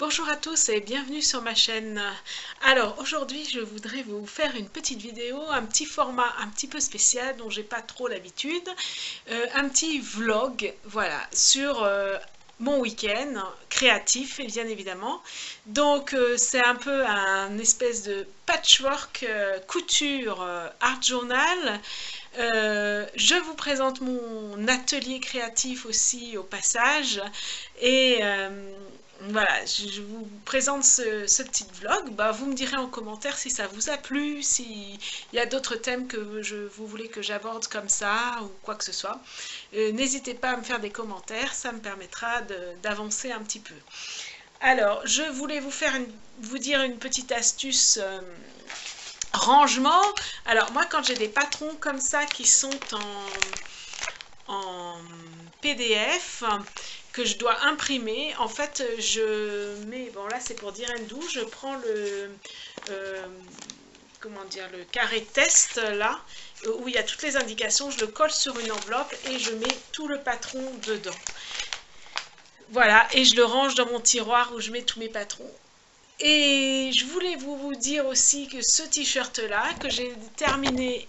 Bonjour à tous et bienvenue sur ma chaîne. Alors aujourd'hui je voudrais vous faire une petite vidéo, un petit format un petit peu spécial dont j'ai pas trop l'habitude, un petit vlog, voilà, sur mon week-end créatif et bien évidemment. Donc c'est un peu un espèce de patchwork couture art journal. Je vous présente mon atelier créatif aussi au passage et voilà, je vous présente ce petit vlog. Bah, vous me direz en commentaire si ça vous a plu, s'il y a d'autres thèmes que vous voulez que j'aborde comme ça ou quoi que ce soit. N'hésitez pas à me faire des commentaires, ça me permettra d'avancer un petit peu. Alors, je voulais vous dire une petite astuce rangement. Alors moi quand j'ai des patrons comme ça qui sont en PDF que je dois imprimer, en fait je mets, bon là c'est pour Direndou, je prends comment dire, le carré test là, où il y a toutes les indications, je le colle sur une enveloppe et je mets tout le patron dedans. Voilà, et je le range dans mon tiroir où je mets tous mes patrons. Et je voulais vous dire aussi que ce t-shirt là, que j'ai terminé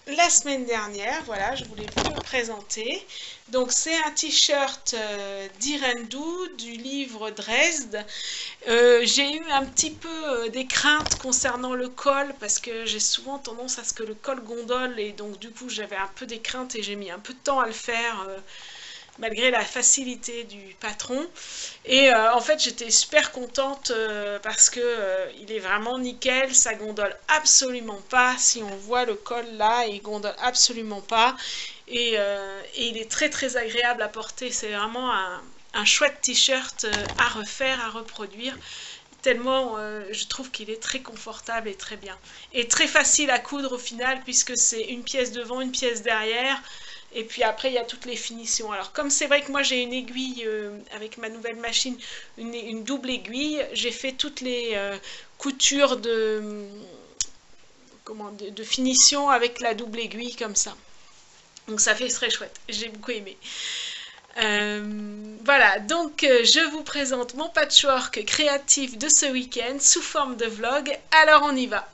la semaine dernière, voilà, je voulais vous le présenter. Donc c'est un t-shirt d'Irendou du livre Dresde. J'ai eu un petit peu des craintes concernant le col parce que j'ai souvent tendance à ce que le col gondole et donc du coup j'avais un peu des craintes et j'ai mis un peu de temps à le faire. Malgré la facilité du patron. Et en fait j'étais super contente parce que il est vraiment nickel, ça gondole absolument pas. Si on voit le col là, il gondole absolument pas. Et il est très très agréable à porter. C'est vraiment un chouette t-shirt à refaire, à reproduire. Tellement je trouve qu'il est très confortable et très bien. Et très facile à coudre au final puisque c'est une pièce devant, une pièce derrière. Et puis après, il y a toutes les finitions. Alors, comme c'est vrai que moi, j'ai une aiguille avec ma nouvelle machine, une double aiguille, j'ai fait toutes les coutures de finition avec la double aiguille, comme ça. Donc, ça fait très chouette. J'ai beaucoup aimé. Voilà, donc je vous présente mon patchwork créatif de ce week-end sous forme de vlog. Alors, on y va!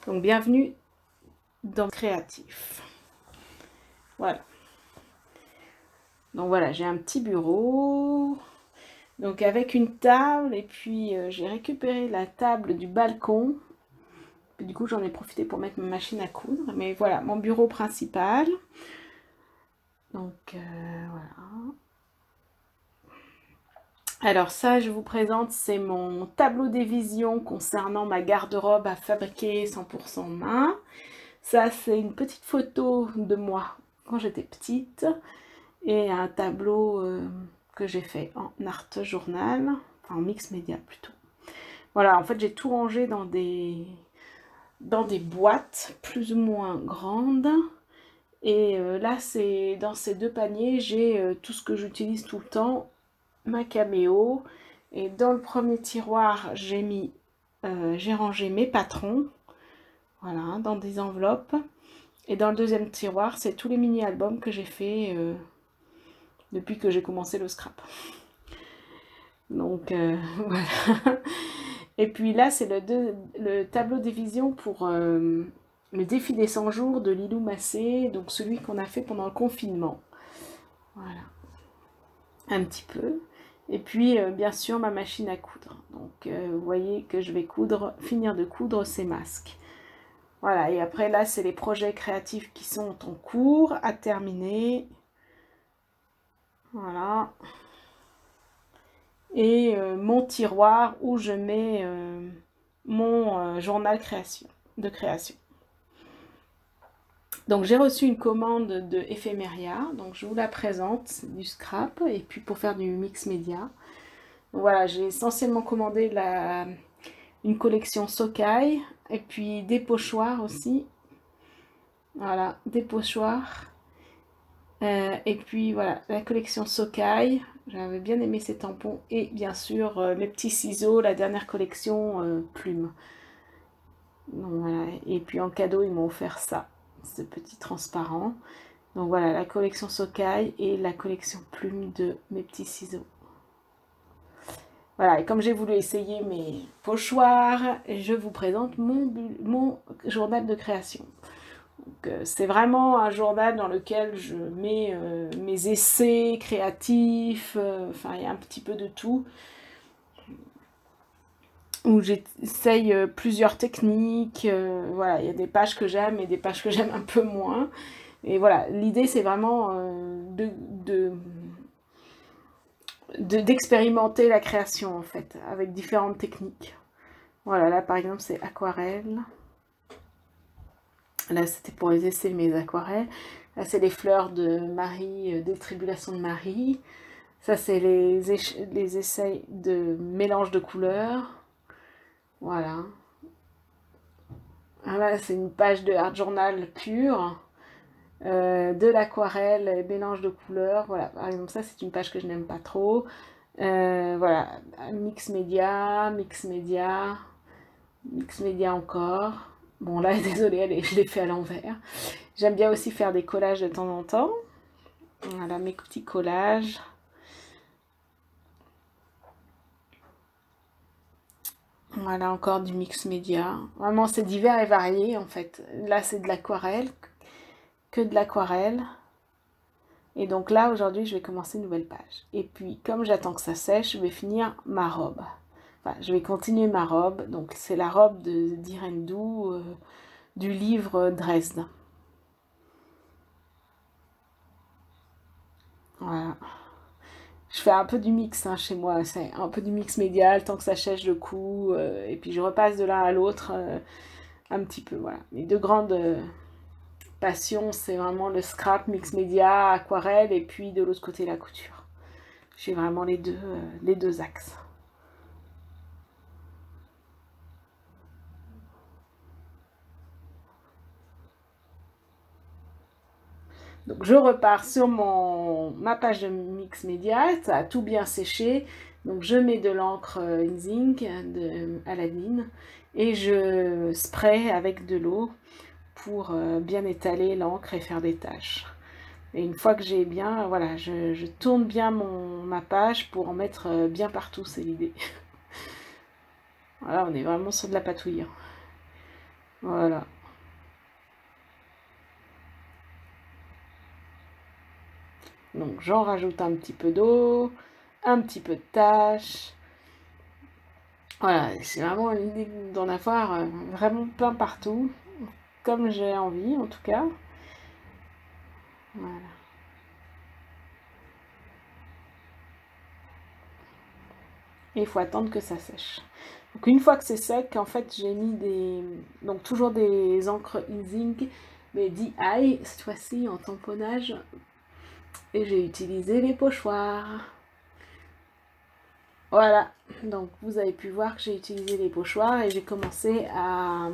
Donc bienvenue dans Créatif. Voilà. Donc voilà, j'ai un petit bureau. Donc avec une table et puis j'ai récupéré la table du balcon. Et du coup j'en ai profité pour mettre ma machine à coudre. Mais voilà, mon bureau principal. Donc voilà. Alors ça, je vous présente, c'est mon tableau des visions concernant ma garde-robe à fabriquer 100% main. Ça, c'est une petite photo de moi quand j'étais petite et un tableau que j'ai fait en art journal, enfin en mix média plutôt. Voilà, en fait, j'ai tout rangé dans des boîtes plus ou moins grandes. Et là, c'est dans ces deux paniers, j'ai tout ce que j'utilise tout le temps, ma caméo. Et dans le premier tiroir, j'ai rangé mes patrons, voilà, dans des enveloppes. Et dans le deuxième tiroir, c'est tous les mini-albums que j'ai fait depuis que j'ai commencé le scrap. Donc voilà. Et puis là, c'est le tableau des visions pour le défi des 100 jours de Lilou Massé, donc celui qu'on a fait pendant le confinement. Voilà. Un petit peu. Et puis, bien sûr, ma machine à coudre. Donc, vous voyez que je vais finir de coudre ces masques. Voilà, et après, là, c'est les projets créatifs qui sont en cours, à terminer. Voilà. Et mon tiroir où je mets mon journal de création. Donc j'ai reçu une commande de Ephemeria, donc je vous la présente, c'est du scrap, et puis pour faire du mix média. Donc voilà, j'ai essentiellement commandé une collection Sokai, et puis des pochoirs aussi. Voilà, des pochoirs. Et puis voilà, la collection Sokai, j'avais bien aimé ces tampons, et bien sûr mes petits ciseaux, la dernière collection Plume. Donc voilà, et puis en cadeau ils m'ont offert ça, ce petit transparent. Donc voilà, la collection Sokai et la collection Plume de mes petits ciseaux. Voilà, et comme j'ai voulu essayer mes pochoirs, je vous présente mon journal de création. C'est vraiment un journal dans lequel je mets mes essais créatifs, enfin il y a un petit peu de tout, où j'essaye plusieurs techniques, voilà, il y a des pages que j'aime et des pages que j'aime un peu moins. Et voilà, l'idée c'est vraiment d'expérimenter la création en fait, avec différentes techniques. Voilà, là par exemple c'est aquarelle. Là c'était pour les essais de mes aquarelles. Là c'est les fleurs de Marie, des tribulations de Marie. Ça c'est les essais de mélange de couleurs. Voilà. Là c'est une page de art journal pure. De l'aquarelle, mélange de couleurs, voilà, par exemple ça c'est une page que je n'aime pas trop, voilà, mix média, mix média, mix média encore, bon là désolée, je l'ai fait à l'envers. J'aime bien aussi faire des collages de temps en temps, voilà mes petits collages. Voilà encore du mix média, vraiment c'est divers et varié en fait, là c'est de l'aquarelle, que de l'aquarelle. Et donc là, aujourd'hui, je vais commencer une nouvelle page. Et puis, comme j'attends que ça sèche, je vais finir ma robe. Enfin, je vais continuer ma robe. Donc, c'est la robe d'Irène Doux, du livre Dresde. Voilà. Je fais un peu du mix hein, chez moi. C'est un peu du mix médial, tant que ça sèche le coup. Et puis, je repasse de l'un à l'autre un petit peu. Voilà. Mes deux grandes passions, c'est vraiment le scrap, mix média, aquarelle. Et puis, de l'autre côté, la couture. J'ai vraiment les deux axes. Donc je repars sur ma page de mix média, ça a tout bien séché. Donc je mets de l'encre Inzink de Aladdin et je spray avec de l'eau pour bien étaler l'encre et faire des taches. Et une fois que j'ai bien, voilà, je tourne bien ma page pour en mettre bien partout, c'est l'idée. Voilà, on est vraiment sur de la patouille. Voilà. Donc j'en rajoute un petit peu d'eau, un petit peu de tache. Voilà, c'est vraiment l'idée d'en avoir vraiment plein partout, comme j'ai envie en tout cas. Voilà. Et il faut attendre que ça sèche. Donc une fois que c'est sec, en fait j'ai mis donc toujours des encres Inzink, mais DI, cette fois-ci en tamponnage. Et j'ai utilisé les pochoirs. Voilà, donc vous avez pu voir que j'ai utilisé les pochoirs et j'ai commencé à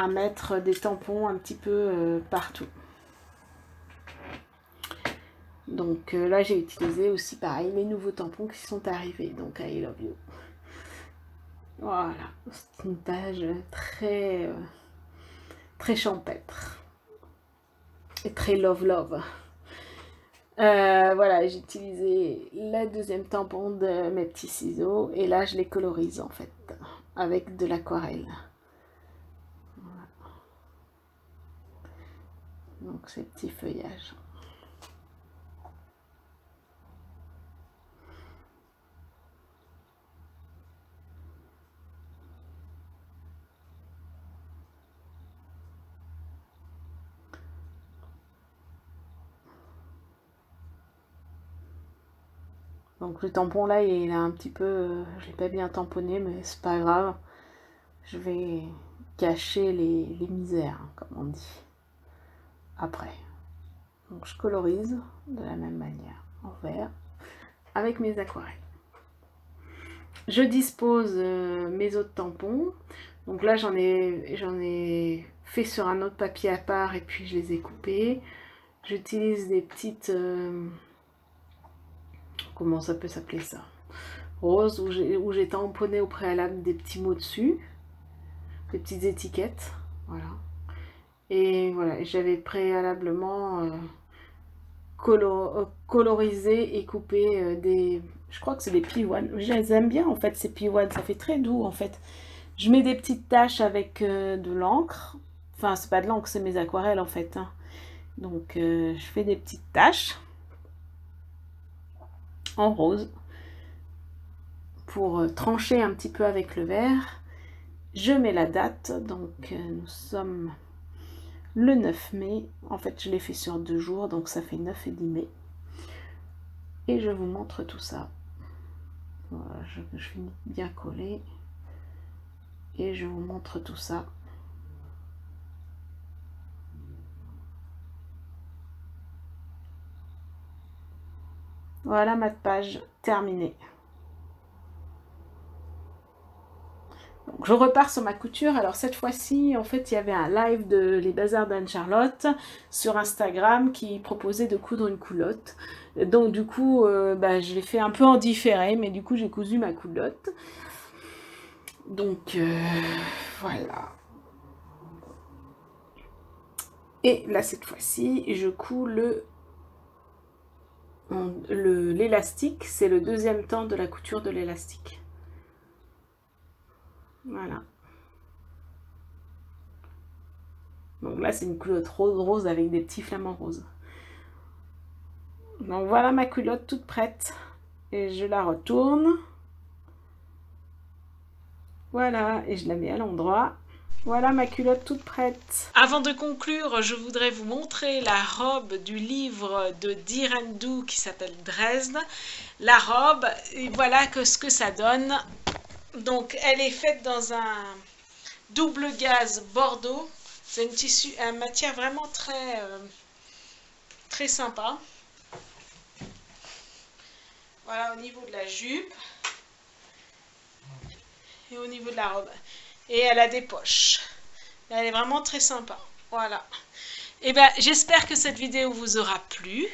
mettre des tampons un petit peu partout. Donc là j'ai utilisé aussi pareil mes nouveaux tampons qui sont arrivés, donc I love you. Voilà, c'est une page très très champêtre et très love love. Voilà, j'ai utilisé le deuxième tampon de mes petits ciseaux et là je les colorise en fait avec de l'aquarelle. Voilà. Donc ces petits feuillages. Donc le tampon là il a un petit peu, je l'ai pas bien tamponné mais c'est pas grave. Je vais cacher les misères, comme on dit. après. Donc je colorise de la même manière en vert avec mes aquarelles. Je dispose mes autres tampons. Donc là j'en ai fait sur un autre papier à part et puis je les ai coupés. J'utilise des petites... comment ça peut s'appeler ça? Rose, où j'ai tamponné au préalable des petits mots dessus. Des petites étiquettes. Voilà. Et voilà, j'avais préalablement colorisé et coupé des... Je crois que c'est des pivoines. Je les aime bien en fait, ces pivoines. Ça fait très doux en fait. Je mets des petites taches avec de l'encre. Enfin, c'est pas de l'encre, c'est mes aquarelles en fait. Hein. Donc, je fais des petites taches en rose pour trancher un petit peu avec le vert. Je mets la date. Donc, nous sommes le 9 mai. En fait, je l'ai fait sur 2 jours. Donc, ça fait 9 et 10 mai. Et je vous montre tout ça. Voilà, je finis bien collé. Et je vous montre tout ça. Voilà ma page terminée. Donc, je repars sur ma couture. Alors cette fois-ci, en fait, il y avait un live de Les Bazars d'Anne-Charlotte sur Instagram qui proposait de coudre une culotte. Donc du coup, je l'ai fait un peu en différé, mais du coup, j'ai cousu ma culotte. Donc voilà. Et là, cette fois-ci, je couds l'élastique. C'est le deuxième temps de la couture de l'élastique. Voilà. Donc là, c'est une culotte rose avec des petits flamants roses. Donc voilà ma culotte toute prête. Et je la retourne. Voilà, et je la mets à l'endroit. Voilà ma culotte toute prête. Avant de conclure, je voudrais vous montrer la robe du livre de Direndou qui s'appelle Dresde. La robe, et voilà ce que ça donne. Donc elle est faite dans un double gaze bordeaux. C'est une matière vraiment très sympa. Voilà au niveau de la jupe et au niveau de la robe. Et elle a des poches. Elle est vraiment très sympa. Voilà. Et bien, j'espère que cette vidéo vous aura plu,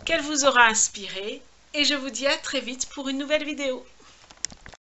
qu'elle vous aura inspiré. Et je vous dis à très vite pour une nouvelle vidéo.